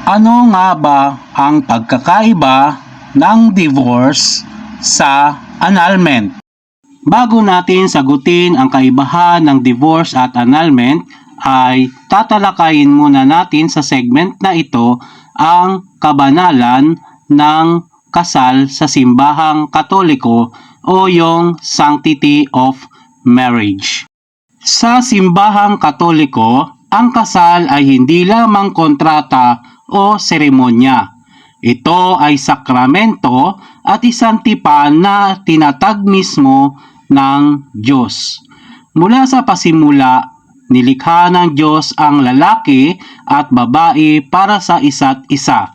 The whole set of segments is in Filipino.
Ano nga ba ang pagkakaiba ng divorce sa annulment? Bago natin sagutin ang kaibahan ng divorce at annulment, ay tatalakayin muna natin sa segment na ito ang kabanalan ng kasal sa simbahang Katoliko o yung sanctity of marriage. Sa simbahang Katoliko, ang kasal ay hindi lamang kontrata o seremonya. Ito ay sakramento at isang tipan na tinatag mismo ng Diyos. Mula sa pasimula, nilikha ng Diyos ang lalaki at babae para sa isa't isa.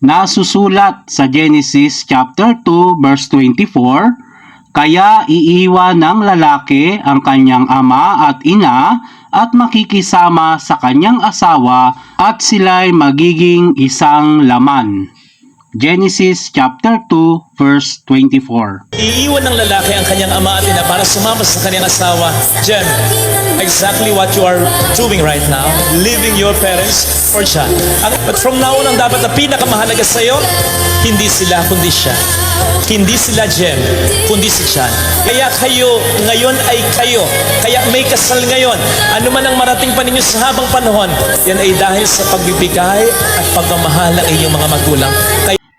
Nasusulat sa Genesis chapter 2 verse 24, kaya iiwan ng lalaki ang kanyang ama at ina at makikisama sa kanyang asawa at sila'y magiging isang laman. Genesis chapter 2 verse 24. Iiwan ng lalaki ang kanyang ama at ina para sumama sa kanyang asawa. Jen, exactly what you are doing right now, leaving your parents for John. But from now on, ang dapat na pinakamahalaga sa iyo, hindi sila kundi siya. Hindi sila Jen, kundi si John. Kaya kayo, ngayon ay kayo. Kaya may kasal ngayon. Ano man ang marating pa ninyo sa habang panahon, yan ay dahil sa pagbibigay at pagmamahal ng inyong mga magulang.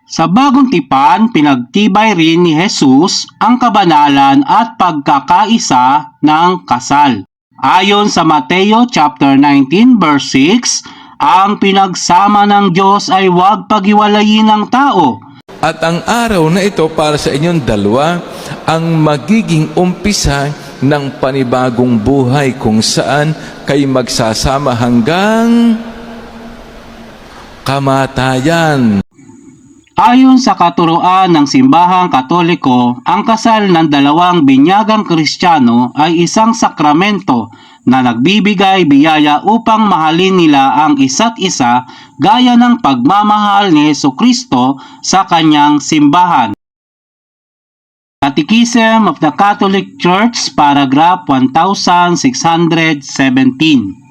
Sa bagong tipan, pinagtibay rin ni Jesus ang kabanalan at pagkakaisa ng kasal. Ayon sa Mateo chapter 19 verse 6, ang pinagsama ng Diyos ay huwag paghiwalayin ng tao. At ang araw na ito para sa inyong dalawa ang magiging umpisa ng panibagong buhay kung saan kayo magsasama hanggang kamatayan. Ayon sa katuruan ng simbahang Katoliko, ang kasal ng dalawang binyagang Kristiyano ay isang sakramento na nagbibigay biyaya upang mahalin nila ang isa't isa gaya ng pagmamahal ni Jesucristo sa kanyang simbahan. Catechism of the Catholic Church, paragraph 1617.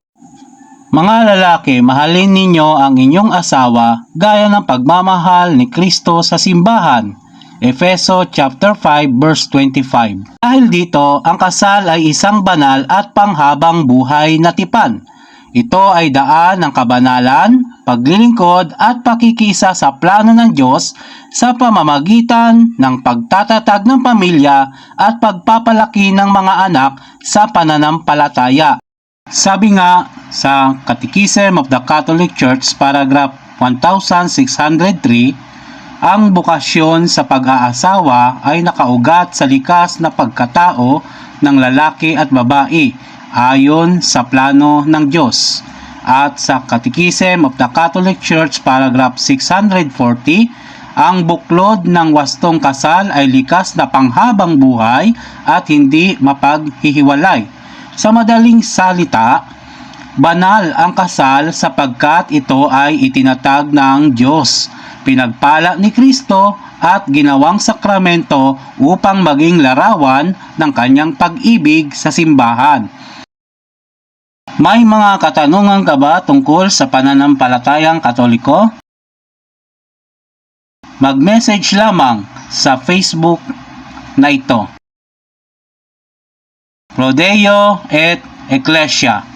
Mga lalaki, mahalin ninyo ang inyong asawa gaya ng pagmamahal ni Kristo sa simbahan. Efeso chapter 5 verse 25. Dahil dito, ang kasal ay isang banal at panghabang buhay na tipan. Ito ay daan ng kabanalan, paglilingkod at pakikisa sa plano ng Diyos sa pamamagitan ng pagtatatag ng pamilya at pagpapalaki ng mga anak sa pananampalataya. Sabi nga sa Catechism of the Catholic Church, paragraph 1603, ang bukasyon sa pag-aasawa ay nakaugat sa likas na pagkatao ng lalaki at babae ayon sa plano ng Diyos. At sa Catechism of the Catholic Church, paragraph 640, ang buklod ng wastong kasal ay likas na panghabang buhay at hindi mapaghihiwalay. Sa madaling salita, banal ang kasal sapagkat ito ay itinatag ng Diyos, pinagpala ni Kristo at ginawang sakramento upang maging larawan ng kanyang pag-ibig sa simbahan. May mga katanungan ka ba tungkol sa pananampalatayang Katoliko? Mag-message lamang sa Facebook na ito. Rodeo et Ecclesia.